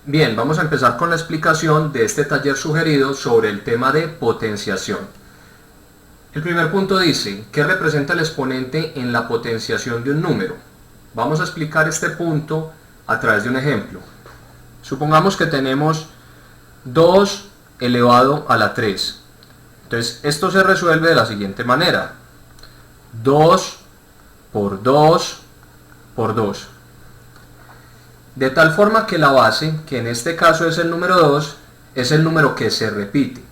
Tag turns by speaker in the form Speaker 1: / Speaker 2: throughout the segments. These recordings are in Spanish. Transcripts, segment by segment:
Speaker 1: Bien, vamos a empezar con la explicación de este taller sugerido sobre el tema de potenciación. El primer punto dice, ¿qué representa el exponente en la potenciación de un número? Vamos a explicar este punto a través de un ejemplo. Supongamos que tenemos 2 elevado a la 3. Entonces, esto se resuelve de la siguiente manera. 2 por 2 por 2. De tal forma que la base, que en este caso es el número 2, es el número que se repite.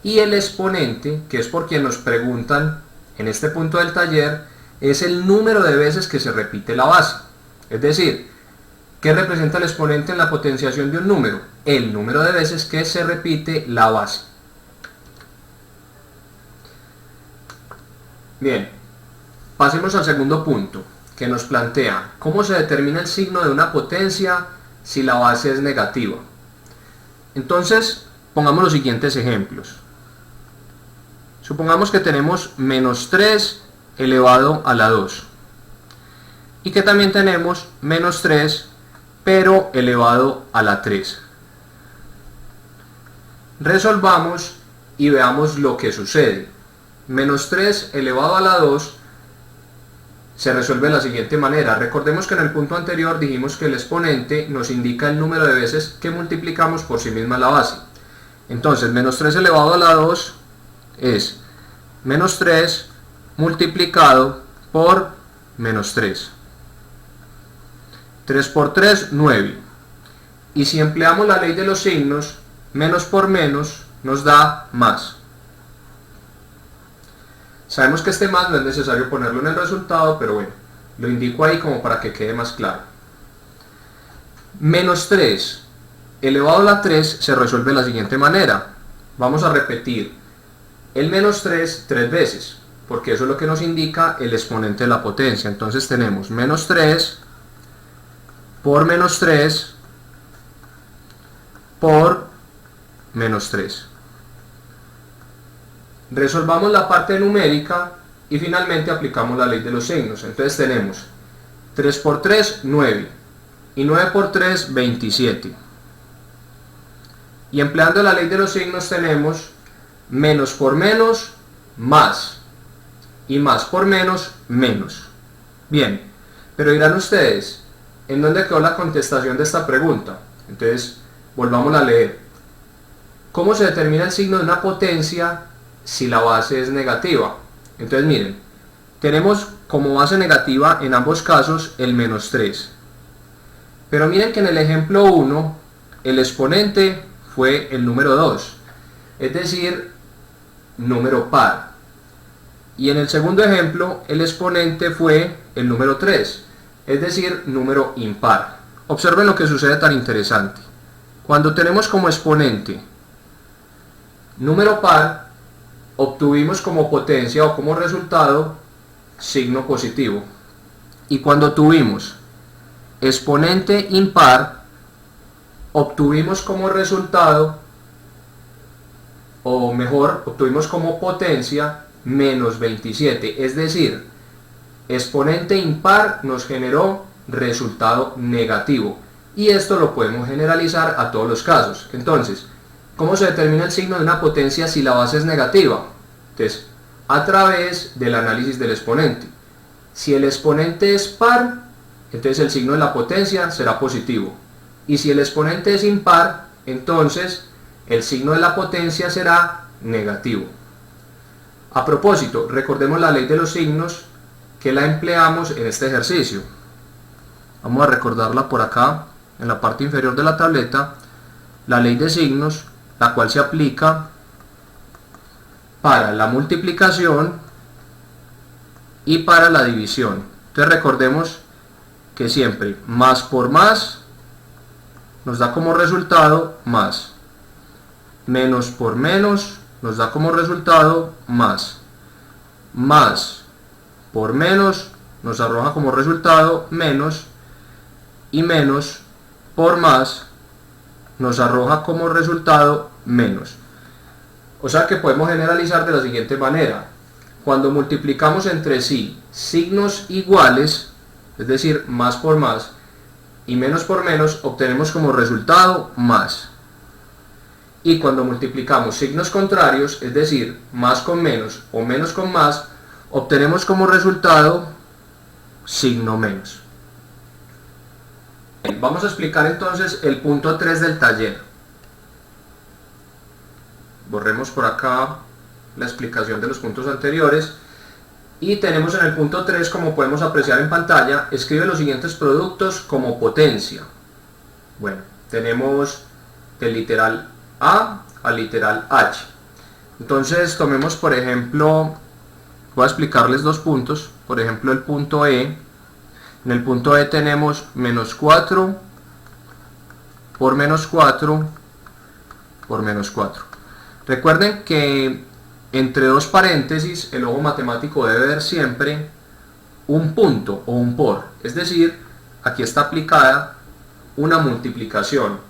Speaker 1: Y el exponente, que es por quien nos preguntan en este punto del taller, es el número de veces que se repite la base. Es decir, ¿qué representa el exponente en la potenciación de un número? El número de veces que se repite la base. Bien, pasemos al segundo punto, que nos plantea cómo se determina el signo de una potencia si la base es negativa. Entonces, pongamos los siguientes ejemplos. Supongamos que tenemos menos 3 elevado a la 2 y que también tenemos menos 3 pero elevado a la 3. Resolvamos y veamos lo que sucede. Menos 3 elevado a la 2 se resuelve de la siguiente manera. Recordemos que en el punto anterior dijimos que el exponente nos indica el número de veces que multiplicamos por sí misma la base. Entonces, menos 3 elevado a la 2 es menos 3 multiplicado por menos 3. 3 por 3, 9. Y si empleamos la ley de los signos, menos por menos nos da más. Sabemos que este más no es necesario ponerlo en el resultado, pero bueno, lo indico ahí como para que quede más claro. Menos 3 elevado a la 3 se resuelve de la siguiente manera. Vamos a repetir el menos 3 tres veces, porque eso es lo que nos indica el exponente de la potencia. Entonces tenemos menos 3 por menos 3 por menos 3. Resolvamos la parte numérica y finalmente aplicamos la ley de los signos. Entonces tenemos 3 por 3, 9 y 9 por 3, 27. Y empleando la ley de los signos tenemos menos por menos, más, y más por menos, menos. Bien, pero dirán ustedes, ¿en dónde quedó la contestación de esta pregunta? Entonces, volvamos a leer. ¿Cómo se determina el signo de una potencia si la base es negativa? Entonces miren, tenemos como base negativa en ambos casos el menos 3. Pero miren que en el ejemplo 1, el exponente fue el número 2, es decir, número par. Y en el segundo ejemplo, el exponente fue el número 3, es decir, número impar. Observen lo que sucede tan interesante. Cuando tenemos como exponente número par, obtuvimos como potencia o como resultado signo positivo. Y cuando tuvimos exponente impar, obtuvimos como resultado, o mejor, obtuvimos como potencia menos 27. Es decir, exponente impar nos generó resultado negativo. Y esto lo podemos generalizar a todos los casos. Entonces, ¿cómo se determina el signo de una potencia si la base es negativa? Entonces, a través del análisis del exponente. Si el exponente es par, entonces el signo de la potencia será positivo. Y si el exponente es impar, entonces el signo de la potencia será negativo. A propósito, recordemos la ley de los signos que la empleamos en este ejercicio. Vamos a recordarla por acá, en la parte inferior de la tableta. La ley de signos, la cual se aplica para la multiplicación y para la división. Entonces recordemos que siempre más por más nos da como resultado más, menos por menos nos da como resultado más, más por menos nos arroja como resultado menos, y menos por más nos arroja como resultado menos. O sea que podemos generalizar de la siguiente manera. Cuando multiplicamos entre sí signos iguales, es decir, más por más, y menos por menos obtenemos como resultado más. Y cuando multiplicamos signos contrarios, es decir, más con menos o menos con más, obtenemos como resultado signo menos. Vamos a explicar entonces el punto 3 del taller. Borremos por acá la explicación de los puntos anteriores. Y tenemos en el punto 3, como podemos apreciar en pantalla, escribe los siguientes productos como potencia. Bueno, tenemos del literal A al literal H. Entonces tomemos por ejemplo, voy a explicarles dos puntos, por ejemplo el punto E. En el punto E tenemos menos 4 por menos 4 por menos 4. Recuerden que entre dos paréntesis el ojo matemático debe ver siempre un punto o un por, es decir, aquí está aplicada una multiplicación.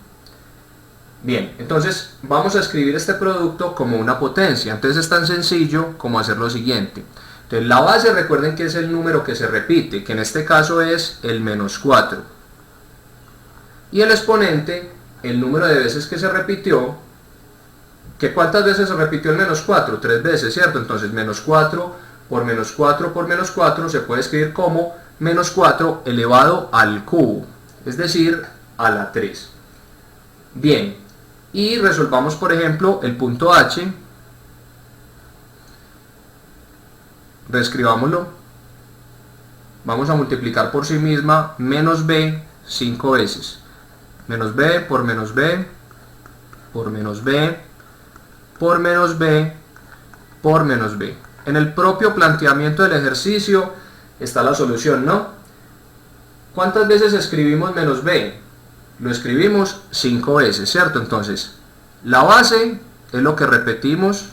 Speaker 1: Bien, entonces vamos a escribir este producto como una potencia. Entonces es tan sencillo como hacer lo siguiente. Entonces la base, recuerden que es el número que se repite, que en este caso es el menos 4. Y el exponente, el número de veces que se repitió, que ¿cuántas veces se repitió el menos 4? 3 veces, ¿cierto? Entonces menos 4 por menos 4 por menos 4 se puede escribir como menos 4 elevado al cubo, es decir, a la 3. Bien, y resolvamos por ejemplo el punto H. Reescribámoslo. Vamos a multiplicar por sí misma menos b 5 veces. Menos b por menos b por menos b por menos b por menos b. En el propio planteamiento del ejercicio está la solución, ¿no? ¿Cuántas veces escribimos menos b? Lo escribimos 5 veces, ¿cierto? Entonces, la base es lo que repetimos,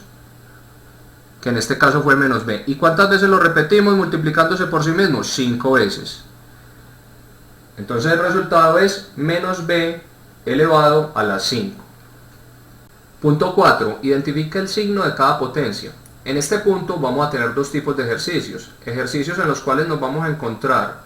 Speaker 1: que en este caso fue menos b. ¿Y cuántas veces lo repetimos multiplicándose por sí mismo? 5 veces. Entonces el resultado es menos b elevado a la 5. Punto 4. Identifica el signo de cada potencia. En este punto vamos a tener dos tipos de ejercicios. Ejercicios en los cuales nos vamos a encontrar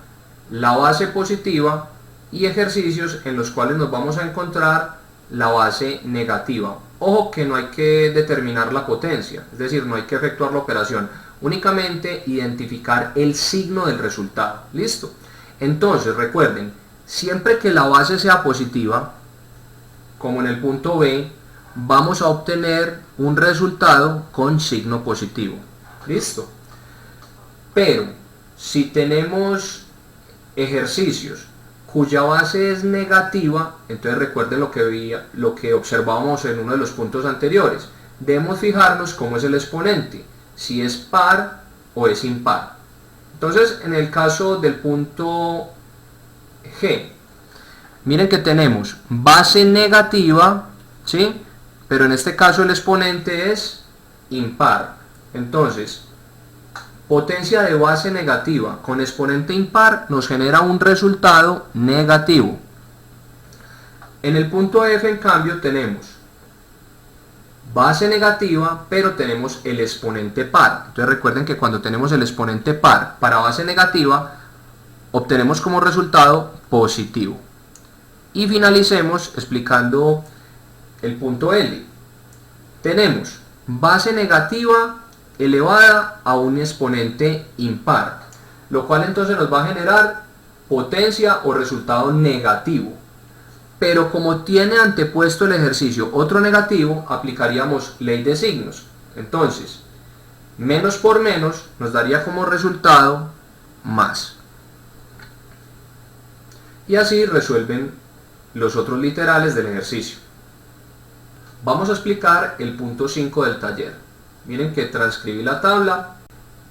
Speaker 1: la base positiva y ejercicios en los cuales nos vamos a encontrar la base negativa. Ojo que no hay que determinar la potencia, es decir, no hay que efectuar la operación, únicamente identificar el signo del resultado. ¿Listo? Entonces recuerden, siempre que la base sea positiva, como en el punto B, vamos a obtener un resultado con signo positivo. ¿Listo? Pero si tenemos ejercicios cuya base es negativa, entonces recuerden lo que observábamos en uno de los puntos anteriores. Debemos fijarnos cómo es el exponente, si es par o es impar. Entonces, en el caso del punto G, miren que tenemos base negativa, ¿sí? Pero en este caso el exponente es impar. Entonces, potencia de base negativa con exponente impar nos genera un resultado negativo. En el punto F, en cambio, tenemos base negativa, pero tenemos el exponente par. Entonces recuerden que cuando tenemos el exponente par para base negativa, obtenemos como resultado positivo. Y finalicemos explicando el punto L. Tenemos base negativa elevada a un exponente impar, lo cual entonces nos va a generar potencia o resultado negativo. Pero como tiene antepuesto el ejercicio otro negativo, aplicaríamos ley de signos. Entonces, menos por menos nos daría como resultado más. Y así resuelven los otros literales del ejercicio. Vamos a explicar el punto 5 del taller. Miren que transcribí la tabla.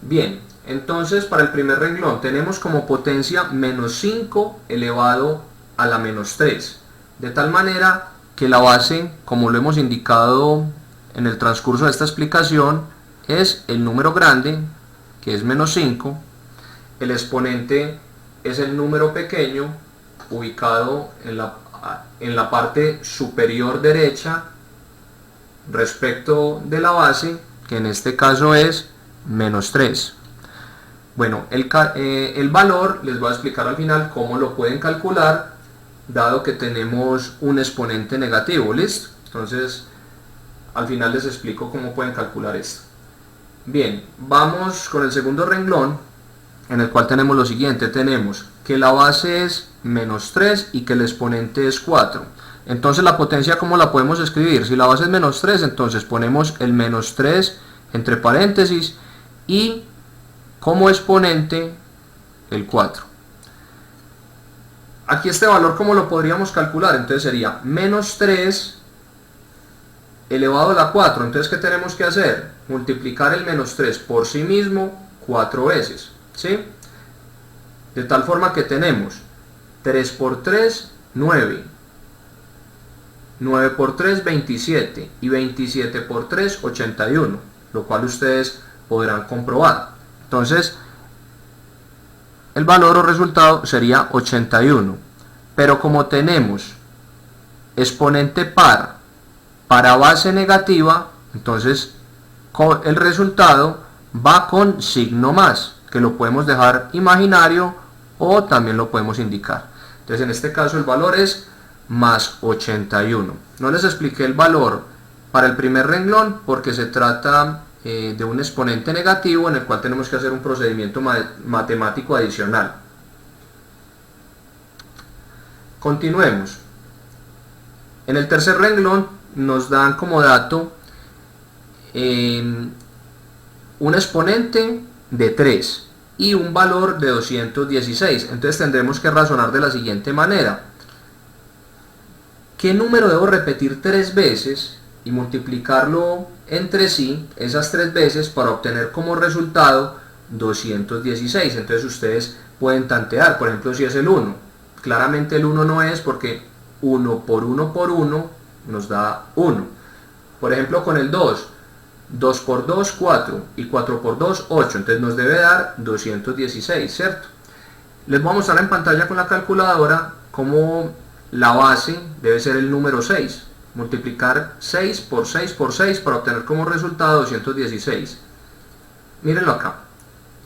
Speaker 1: Bien, entonces para el primer renglón tenemos como potencia menos 5 elevado a la menos 3. De tal manera que la base, como lo hemos indicado en el transcurso de esta explicación, es el número grande, que es menos 5. El exponente es el número pequeño, ubicado en la parte superior derecha respecto de la base, que en este caso es menos 3. Bueno, el valor les voy a explicar al final cómo lo pueden calcular, dado que tenemos un exponente negativo. ¿Listo? Entonces al final les explico cómo pueden calcular esto. Bien, vamos con el segundo renglón, en el cual tenemos lo siguiente. Tenemos que la base es menos 3 y que el exponente es 4. Entonces la potencia, ¿cómo la podemos escribir? Si la base es menos 3, entonces ponemos el menos 3 entre paréntesis y como exponente el 4. Aquí este valor, ¿cómo lo podríamos calcular? Entonces sería menos 3 elevado a la 4. Entonces, ¿qué tenemos que hacer? Multiplicar el menos 3 por sí mismo 4 veces, ¿sí? De tal forma que tenemos 3 por 3, 9. 9 por 3, 27. Y 27 por 3, 81. Lo cual ustedes podrán comprobar. Entonces, el valor o resultado sería 81. Pero como tenemos exponente par para base negativa, entonces el resultado va con signo más, que lo podemos dejar imaginario o también lo podemos indicar. Entonces en este caso el valor es más 81. No les expliqué el valor para el primer renglón porque se trata de un exponente negativo en el cual tenemos que hacer un procedimiento matemático adicional. Continuemos. En el tercer renglón nos dan como dato un exponente de 3 y un valor de 216. Entonces tendremos que razonar de la siguiente manera. ¿Qué número debo repetir 3 veces y multiplicarlo entre sí, esas 3 veces, para obtener como resultado 216? Entonces ustedes pueden tantear, por ejemplo, si es el 1. Claramente el 1 no es, porque 1 por 1 por 1 nos da 1. Por ejemplo, con el 2, 2 por 2, 4, y 4 por 2, 8, entonces nos debe dar 216, ¿cierto? Les voy a mostrar en pantalla con la calculadora cómo la base debe ser el número 6. Multiplicar 6 por 6 por 6 para obtener como resultado 216. Mírenlo acá.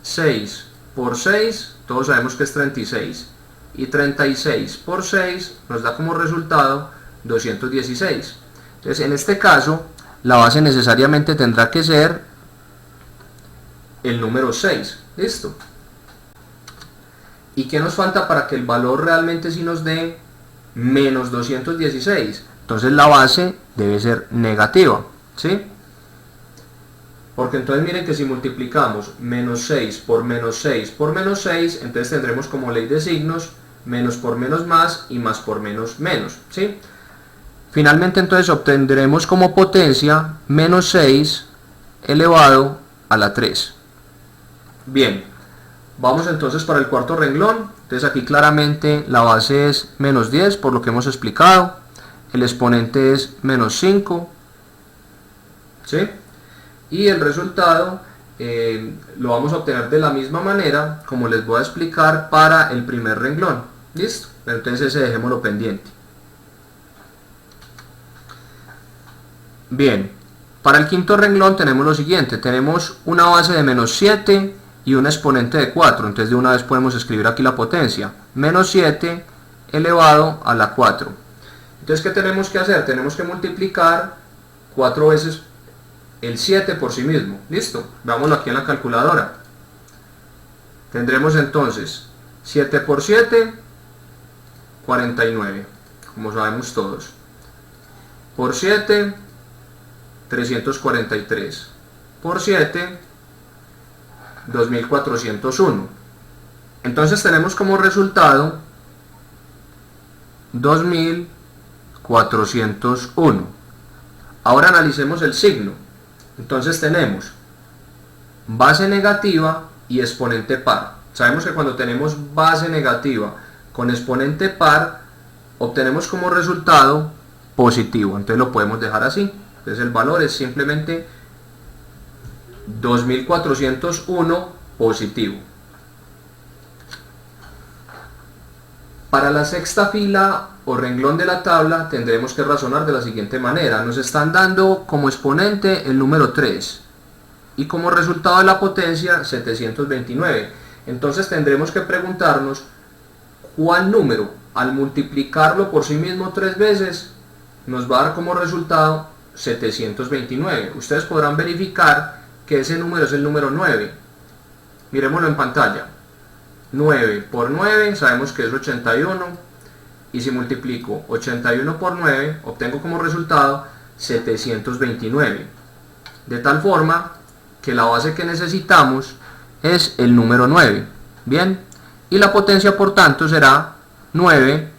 Speaker 1: 6 por 6, todos sabemos que es 36. Y 36 por 6 nos da como resultado 216. Entonces en este caso la base necesariamente tendrá que ser el número 6. ¿Listo? ¿Y qué nos falta para que el valor realmente sí nos dé menos 216? Entonces la base debe ser negativa, ¿sí? Porque entonces miren que si multiplicamos menos 6 por menos 6 por menos 6, entonces tendremos como ley de signos menos por menos más y más por menos menos, ¿sí? Finalmente entonces obtendremos como potencia menos 6 elevado a la 3. Bien, vamos entonces para el cuarto renglón. Entonces aquí claramente la base es menos 10 por lo que hemos explicado. El exponente es menos 5, ¿sí? Y el resultado lo vamos a obtener de la misma manera como les voy a explicar para el primer renglón. ¿Listo? Entonces ese dejémoslo pendiente. Bien, para el quinto renglón tenemos lo siguiente. Tenemos una base de menos 7 y un exponente de 4. Entonces de una vez podemos escribir aquí la potencia. Menos 7 elevado a la 4. Entonces, ¿qué tenemos que hacer? Tenemos que multiplicar 4 veces el 7 por sí mismo. ¿Listo? Veámoslo aquí en la calculadora. Tendremos entonces 7 por 7, 49, como sabemos todos. Por 7, 343. Por 7, 2401. Entonces tenemos como resultado 2401. Ahora analicemos el signo. Entonces tenemos base negativa y exponente par. Sabemos que cuando tenemos base negativa con exponente par, obtenemos como resultado positivo. Entonces lo podemos dejar así. Entonces el valor es simplemente 2401 positivo. Para la sexta fila o renglón de la tabla tendremos que razonar de la siguiente manera. Nos están dando como exponente el número 3 y como resultado de la potencia 729. Entonces tendremos que preguntarnos cuál número al multiplicarlo por sí mismo 3 veces, nos va a dar como resultado 729. Ustedes podrán verificar que ese número es el número 9. Miremoslo en pantalla. 9 por 9 sabemos que es 81, y si multiplico 81 por 9 obtengo como resultado 729, de tal forma que la base que necesitamos es el número 9. Bien, y la potencia por tanto será 9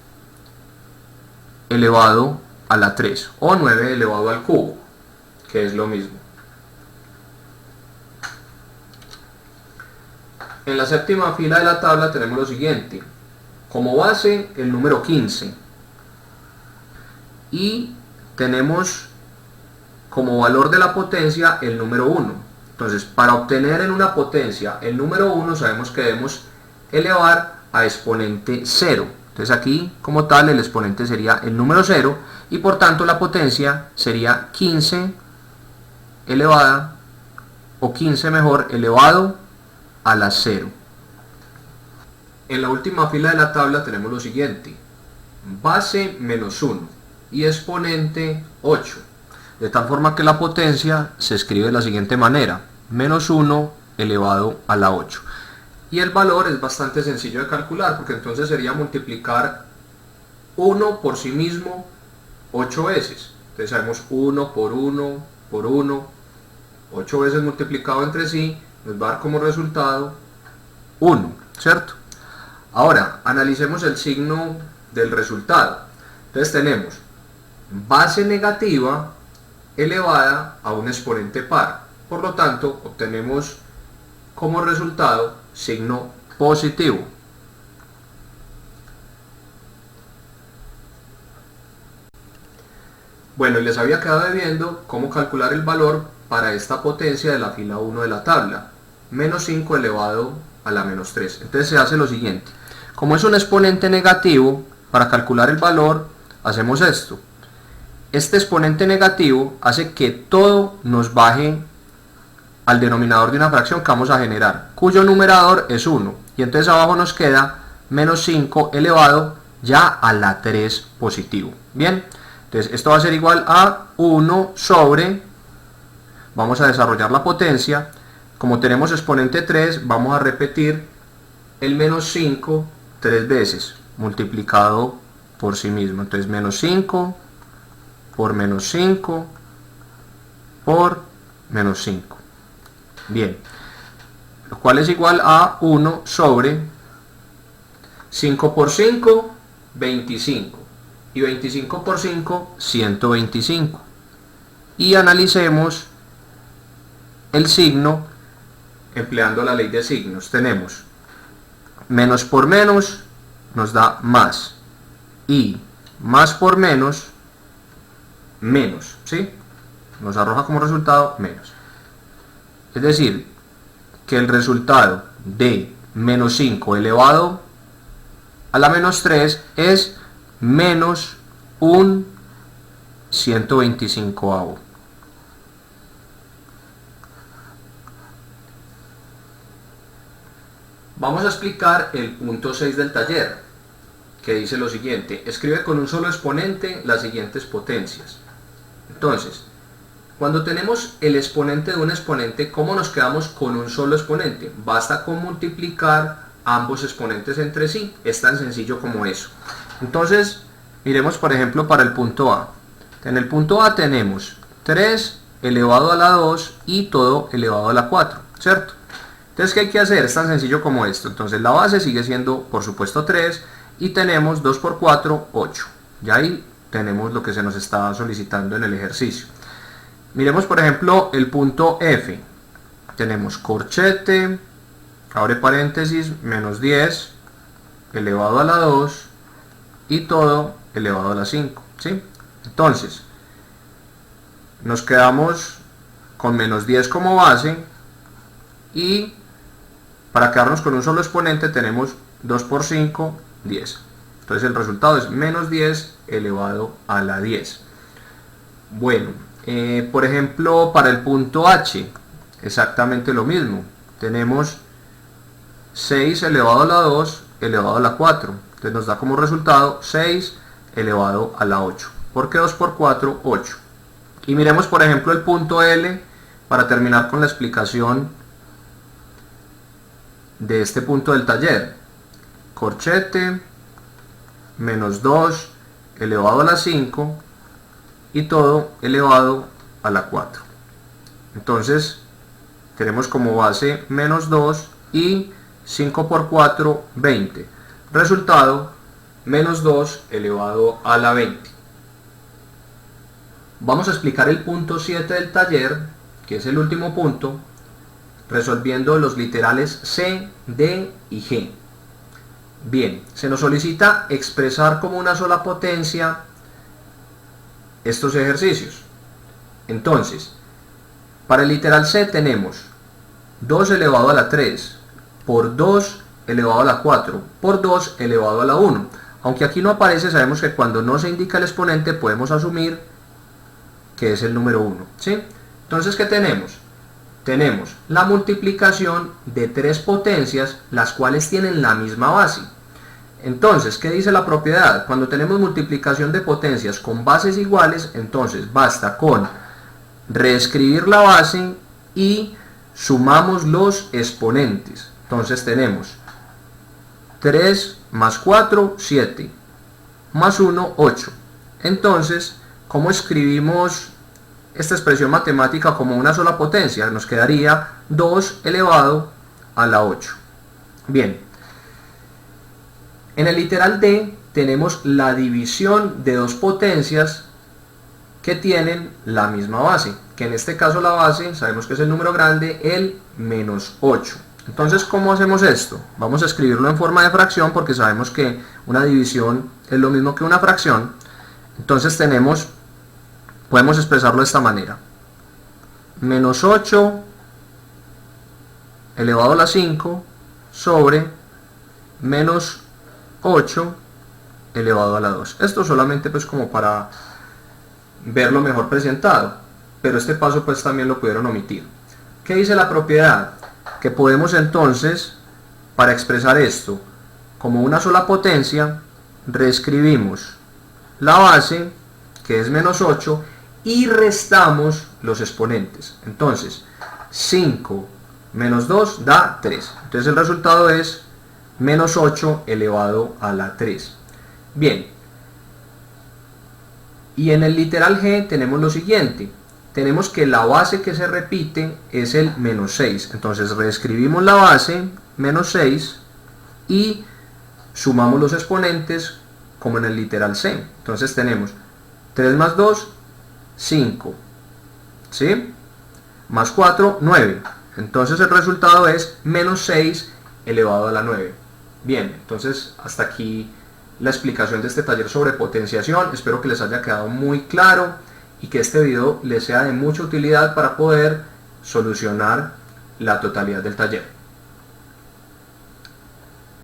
Speaker 1: elevado a la 3 o 9 elevado al cubo, que es lo mismo. En la séptima fila de la tabla tenemos lo siguiente: como base el número 15 y tenemos como valor de la potencia el número 1. Entonces, para obtener en una potencia el número 1 sabemos que debemos elevar a exponente 0. Entonces aquí como tal el exponente sería el número 0 y por tanto la potencia sería 15 elevada, o 15 mejor, elevado a la 0. En la última fila de la tabla tenemos lo siguiente: base menos 1 y exponente 8, de tal forma que la potencia se escribe de la siguiente manera: menos 1 elevado a la 8. Y el valor es bastante sencillo de calcular, porque entonces sería multiplicar 1 por sí mismo 8 veces. Entonces sabemos 1 por 1 por 1, 8 veces multiplicado entre sí, nos va a dar como resultado 1, ¿cierto? Ahora, analicemos el signo del resultado. Entonces tenemos base negativa elevada a un exponente par. Por lo tanto, obtenemos como resultado signo positivo. Bueno, les había quedado debiendo cómo calcular el valor para esta potencia de la fila 1 de la tabla, menos 5 elevado a la menos 3. Entonces se hace lo siguiente: como es un exponente negativo, para calcular el valor hacemos esto. Este exponente negativo hace que todo nos baje al denominador de una fracción que vamos a generar, cuyo numerador es 1, y entonces abajo nos queda menos 5 elevado ya a la 3 positivo. Bien, entonces esto va a ser igual a 1 sobre, vamos a desarrollar la potencia, como tenemos exponente 3, vamos a repetir el menos 5 3 veces, multiplicado por sí mismo. Entonces menos 5 por menos 5 por menos 5. Bien, lo cual es igual a 1 sobre 5 por 5, 25, y 25 por 5, 125. Y analicemos el signo empleando la ley de signos. Tenemos menos por menos nos da más, y más por menos, menos, ¿sí? Nos arroja como resultado menos. Es decir, que el resultado de menos 5 elevado a la menos 3 es menos un 125avo. Vamos a explicar el punto 6 del taller, que dice lo siguiente: escribe con un solo exponente las siguientes potencias. Entonces, cuando tenemos el exponente de un exponente, ¿cómo nos quedamos con un solo exponente? Basta con multiplicar ambos exponentes entre sí. Es tan sencillo como eso. Entonces, miremos por ejemplo para el punto A. En el punto A tenemos 3 elevado a la 2 y todo elevado a la 4, ¿cierto? Entonces, ¿qué hay que hacer? Es tan sencillo como esto. Entonces, la base sigue siendo, por supuesto, 3 y tenemos 2 por 4, 8. Ya ahí tenemos lo que se nos está solicitando en el ejercicio. Miremos por ejemplo el punto F. Tenemos corchete, abre paréntesis, menos 10 elevado a la 2 y todo elevado a la 5, ¿sí? Entonces, nos quedamos con menos 10 como base, y para quedarnos con un solo exponente tenemos 2 por 5, 10. Entonces el resultado es menos 10 elevado a la 10. Bueno, por ejemplo para el punto H, exactamente lo mismo. Tenemos 6 elevado a la 2 elevado a la 4. Entonces nos da como resultado 6 elevado a la 8. ¿Por qué 2 por 4? 8. Y miremos por ejemplo el punto L para terminar con la explicación de este punto del taller. Corchete menos 2 elevado a la 5 y todo elevado a la 4. Entonces tenemos como base menos 2 y 5 por 4, 20. Resultado, menos 2 elevado a la 20. Vamos a explicar el punto 7 del taller, que es el último punto, resolviendo los literales C, D y G. Bien, se nos solicita expresar como una sola potencia estos ejercicios. Entonces, para el literal C tenemos 2 elevado a la 3 por 2 elevado a la 4 por 2 elevado a la 1. Aunque aquí no aparece, sabemos que cuando no se indica el exponente podemos asumir que es el número 1. ¿Sí? Entonces, ¿qué tenemos? Tenemos la multiplicación de tres potencias, las cuales tienen la misma base. Entonces, ¿qué dice la propiedad? Cuando tenemos multiplicación de potencias con bases iguales, entonces basta con reescribir la base y sumamos los exponentes. Entonces tenemos 3 más 4, 7, más 1, 8. Entonces, ¿cómo escribimos esta expresión matemática como una sola potencia? Nos quedaría 2 elevado a la 8. Bien, en el literal D tenemos la división de dos potencias que tienen la misma base, que en este caso la base sabemos que es el número grande, el menos 8. Entonces, ¿cómo hacemos esto? Vamos a escribirlo en forma de fracción porque sabemos que una división es lo mismo que una fracción. Entonces podemos expresarlo de esta manera: menos 8 elevado a la 5 sobre menos 8 elevado a la 2. Esto solamente pues como para verlo mejor presentado, pero este paso pues también lo pudieron omitir. ¿Qué dice la propiedad? Que podemos entonces, para expresar esto como una sola potencia, reescribimos la base, que es menos 8, y restamos los exponentes. Entonces 5 menos 2 da 3. Entonces el resultado es menos 8 elevado a la 3. Bien, y en el literal G tenemos lo siguiente: tenemos que la base que se repite es el menos 6. Entonces reescribimos la base, menos 6, y sumamos los exponentes como en el literal C. Entonces tenemos 3 más 2, 5, ¿sí? Más 4, 9. Entonces el resultado es menos 6 elevado a la 9. Bien, entonces hasta aquí la explicación de este taller sobre potenciación. Espero que les haya quedado muy claro y que este video les sea de mucha utilidad para poder solucionar la totalidad del taller.